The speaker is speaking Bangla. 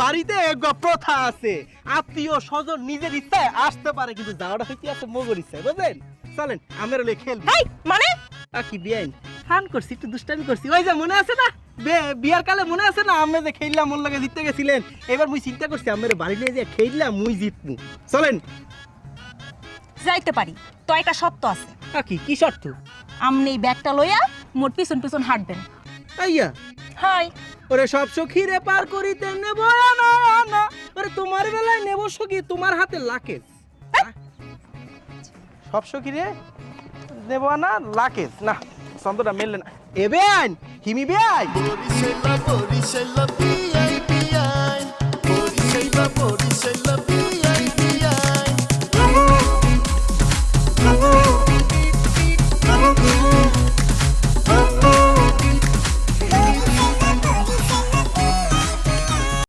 বাড়িতে এক প্রথা আছে, আত্মীয় স্বজন নিজের ইচ্ছায় আসতে পারে, কিন্তু যাওয়াটা হইতে আছে মগর ইচ্ছায়, বুঝলেন? চলেন আমরা হলে খেলবি। এই মানে কি বিয়াইন ফান করছি, একটু দুষ্টামি করছি। ওই যে মনে আছে না বিয়ার কালে, মনে আছে না আমরা যে খেললাম, ওর লাগে জিততে গেছিলেন? এবার মুই চিন্তা করছি আমরা বাড়ি নিয়ে যে খেললাম মুই জিতমু। চলেন। যাইতে পারি তো একটা শর্ত আছে। কি শর্ত? আমনে এই ব্যাগটা লইয়া মোর পিছন পিছন হাঁটবেন। আইয়া হাই ওরে সব সখীরে পার করিতে নেব না না, ওরে তোমার বেলায় নেব সখী তোমার হাতে লাকেজ। সব সখীরে নেব না লাকেজ, না ছন্দটা মেললে না। এ বেআইন হিমি বেআইন।